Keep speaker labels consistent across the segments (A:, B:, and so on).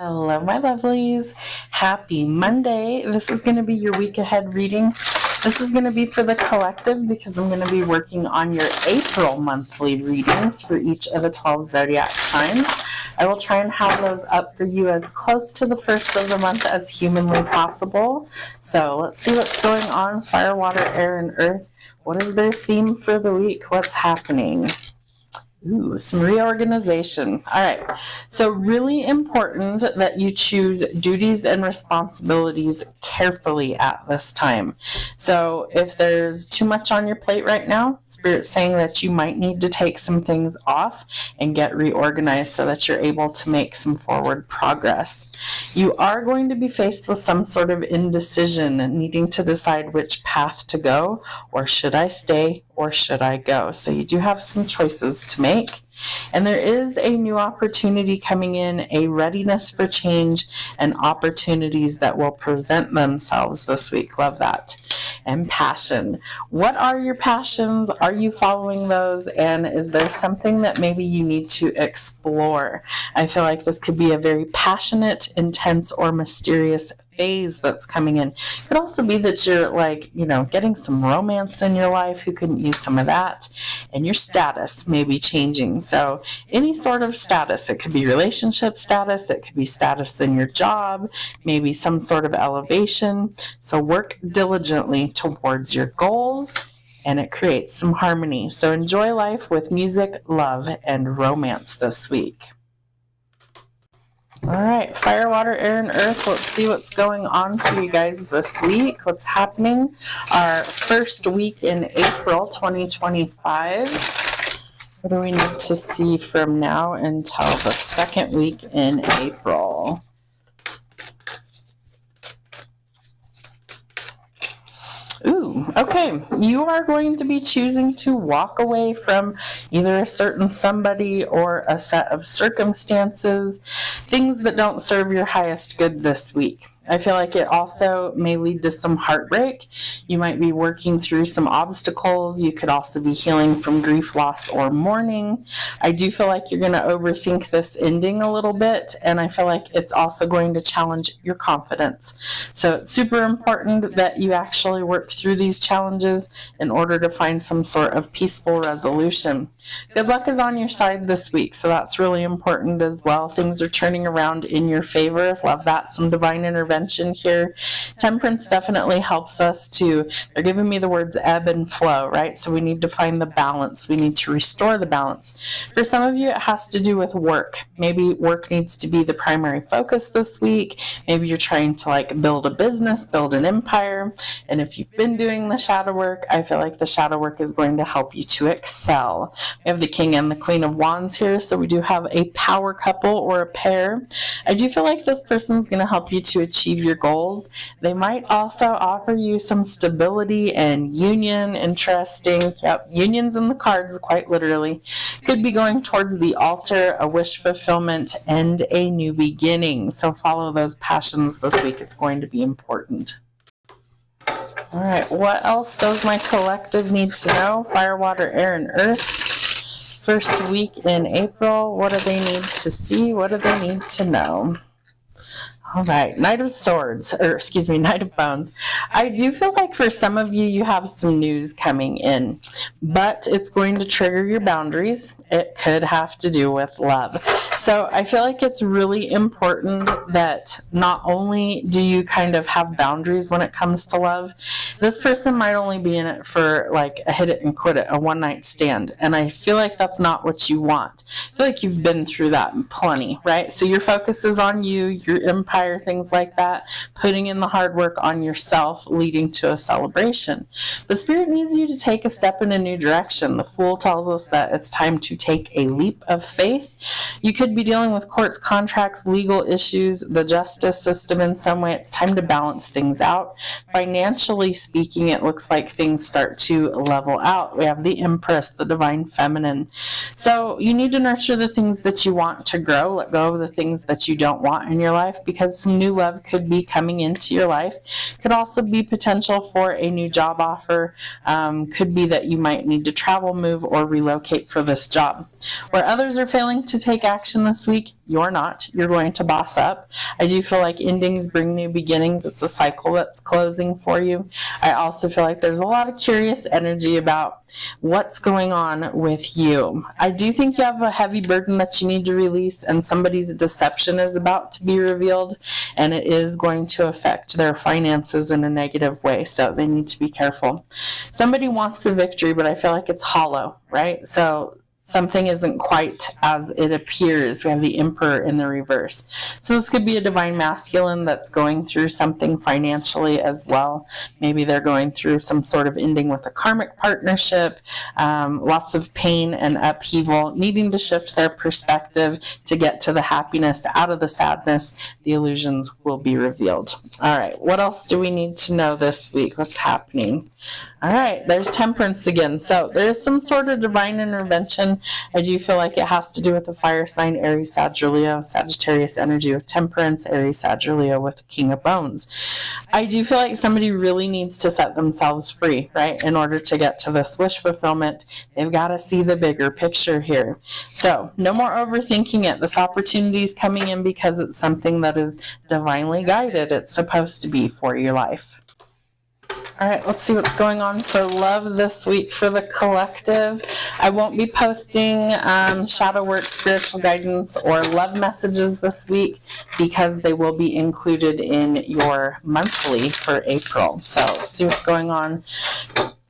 A: Hello, my lovelies. Happy Monday. This is going to be your week ahead reading. This is going to be for the collective because I'm going to be working on your April monthly readings for each of the 12 zodiac signs. I will try and have those up for you as close to the first of the month as humanly possible. So let's see what's going on. Fire, water, air, and earth. What is their theme for the week? What's happening? Ooh, some reorganization. All right. So really important that you choose duties and responsibilities carefully at this time. So if there's too much on your plate right now, Spirit's saying that you might need to take some things off and get reorganized so that you're able to make some forward progress. You are going to be faced with some sort of indecision, needing to decide which path to go, or should I stay or should I go? So you do have some choices to make. And there is a new opportunity coming in, a readiness for change and opportunities that will present themselves this week. Love that. And passion. What are your passions? Are you following those? And is there something that maybe you need to explore? I feel like this could be a very passionate, intense, or mysterious phase that's coming in. It could also be that you're getting some romance in your life. Who couldn't use some of that? And your status may be changing. So any sort of status, it could be relationship status, it could be status in your job, maybe some sort of elevation. So work diligently towards your goals, and it creates some harmony. So enjoy life with music, love, and romance this week. All right, fire, water, air, and earth. Let's see what's going on for you guys this week. What's happening? Our first week in April 2025. What do we need to see from now until the second week in April? Ooh, okay. You are going to be choosing to walk away from either a certain somebody or a set of circumstances, things that don't serve your highest good this week. I feel like it also may lead to some heartbreak. You might be working through some obstacles. You could also be healing from grief, loss, or mourning. I do feel like you're going to overthink this ending a little bit, and I feel like it's also going to challenge your confidence. So it's super important that you actually work through these challenges in order to find some sort of peaceful resolution. Good luck is on your side this week, so that's really important as well. Things are turning around in your favor. Love that. Some divine intervention here. Temperance definitely helps us to, they're giving me the words ebb and flow, right? So we need to find the balance. We need to restore the balance. For some of you, it has to do with work. Maybe work needs to be the primary focus this week. Maybe you're trying to build a business, build an empire. And if you've been doing the shadow work, I feel like the shadow work is going to help you to excel. We have the King and the Queen of Wands here, so we do have a power couple or a pair. I do feel like this person's going to help you to achieve your goals. They might also offer you some stability and union. Interesting. Yep, unions in the cards, quite literally. Could be going towards the altar, a wish fulfillment, and a new beginning. So follow those passions this week. It's going to be important. All right, what else does my collective need to know? Fire, water, air, and earth. First week in April, what do they need to see? What do they need to know? All right, Knight of Bones. I do feel like for some of you, you have some news coming in, but it's going to trigger your boundaries. It could have to do with love. So I feel like it's really important that not only do you kind of have boundaries when it comes to love, this person might only be in it for a hit it and quit it, a one-night stand. And I feel like that's not what you want. I feel like you've been through that plenty, right? So your focus is on you, your empire, things like that, putting in the hard work on yourself, leading to a celebration. The Spirit needs you to take a step in a new direction. The Fool tells us that it's time to take a leap of faith. You could be dealing with courts, contracts, legal issues, the justice system in some way. It's time to balance things out. Financially speaking, it looks like things start to level out. We have the Empress, the Divine Feminine. So you need to nurture the things that you want to grow, let go of the things that you don't want in your life, because because some new love could be coming into your life. Could also be potential for a new job offer. Could be that you might need to travel, move, or relocate for this job. Where others are failing to take action this week, you're not. You're going to boss up. I do feel like endings bring new beginnings. It's a cycle that's closing for you. I also feel like there's a lot of curious energy about what's going on with you. I do think you have a heavy burden that you need to release, and somebody's deception is about to be revealed, and it is going to affect their finances in a negative way, so they need to be careful. Somebody wants a victory, but I feel like it's hollow, right? So something isn't quite as it appears. We have the Emperor in the reverse. So this could be a divine masculine that's going through something financially as well. Maybe they're going through some sort of ending with a karmic partnership, lots of pain and upheaval, needing to shift their perspective to get to the happiness out of the sadness. The illusions will be revealed. All right, what else do we need to know this week? What's happening? All right, there's Temperance again. So there is some sort of divine intervention. I do feel like it has to do with the fire sign, Aries, Sag, Leo, Sagittarius energy with Temperance, Aries, Sag, Leo with King of Bones. I do feel like somebody really needs to set themselves free, right? In order to get to this wish fulfillment, they've got to see the bigger picture here. So no more overthinking it. This opportunity is coming in because it's something that is divinely guided. It's supposed to be for your life. All right, let's see what's going on for love this week for the collective. I won't be posting shadow work, spiritual guidance, or love messages this week because they will be included in your monthly for April. So let's see what's going on.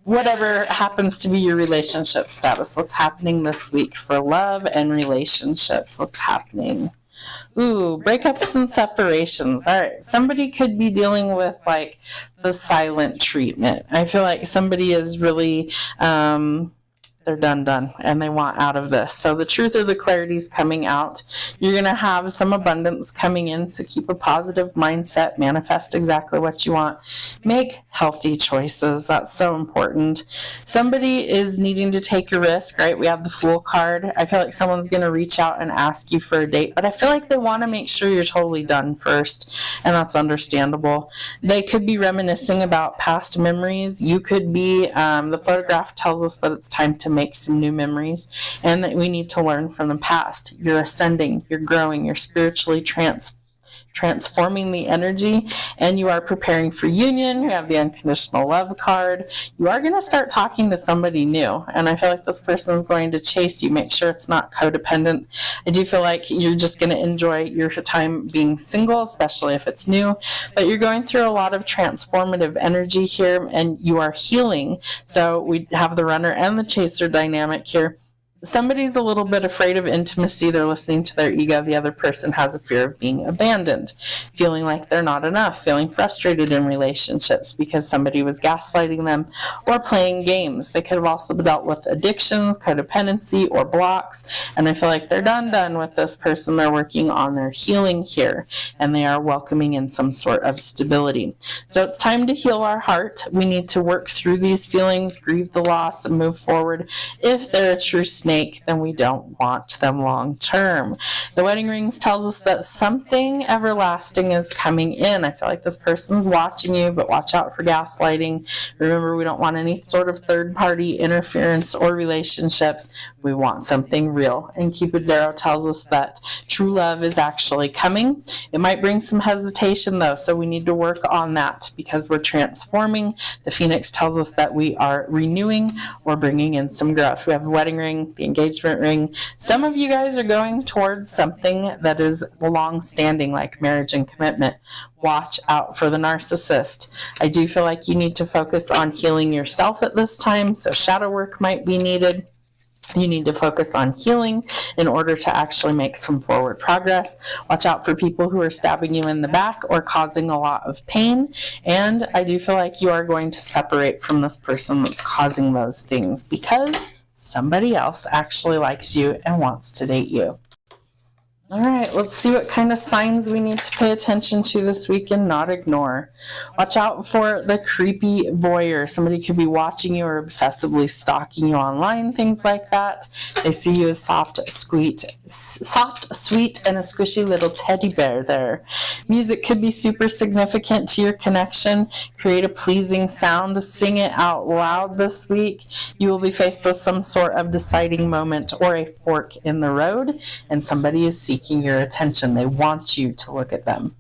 A: Whatever happens to be your relationship status, what's happening this week for love and relationships? What's happening? Ooh, breakups and separations. All right, somebody could be dealing with like the silent treatment. I feel like somebody is really they're done and they want out of this. So the truth or the clarity is coming out. You're going to have some abundance coming in, so keep a positive mindset, manifest exactly what you want, make healthy choices. That's so important. Somebody is needing to take a risk, right? We have the Fool card. I feel like someone's going to reach out and ask you for a date, but I feel like they want to make sure you're totally done first, and that's understandable. They could be reminiscing about past memories. You could be, the photograph tells us that it's time to make some new memories and that we need to learn from the past. You're ascending, you're growing, you're spiritually transforming the energy, and you are preparing for union. You have the unconditional love card. You are going to start talking to somebody new, and I feel like this person is going to chase you. Make sure it's not codependent. I do feel like you're just going to enjoy your time being single, especially if it's new, but you're going through a lot of transformative energy here, and you are healing. So we have the runner and the chaser dynamic here. Somebody's a little bit afraid of intimacy. They're listening to their ego. The other person has a fear of being abandoned, feeling like they're not enough, feeling frustrated in relationships because somebody was gaslighting them or playing games. They could have also dealt with addictions, codependency, or blocks. And I feel like they're done with this person. They're working on their healing here, and they are welcoming in some sort of stability. So it's time to heal our heart. We need to work through these feelings, grieve the loss, and move forward. If they're a true snake, then we don't want them long term. The wedding rings tells us that something everlasting is coming in. I feel like this person's watching you, but watch out for gaslighting. Remember, we don't want any sort of third party interference or relationships. We want something real. And Cupid's arrow tells us that true love is actually coming. It might bring some hesitation though, so we need to work on that because we're transforming. The Phoenix tells us that we are renewing or bringing in some growth. We have the wedding ring, the engagement ring. Some of you guys are going towards something that is long-standing, like marriage and commitment. Watch out for the narcissist. I do feel like you need to focus on healing yourself at this time, so shadow work might be needed. You need to focus on healing in order to actually make some forward progress. Watch out for people who are stabbing you in the back or causing a lot of pain. And I do feel like you are going to separate from this person that's causing those things because somebody else actually likes you and wants to date you. All right, let's see what kind of signs we need to pay attention to this week and not ignore. Watch out for the creepy voyeur. Somebody could be watching you or obsessively stalking you online, things like that. They see you as soft, sweet, and a squishy little teddy bear there. Music could be super significant to your connection. Create a pleasing sound. Sing it out loud this week. You will be faced with some sort of deciding moment or a fork in the road, and somebody is seeking your attention. They want you to look at them.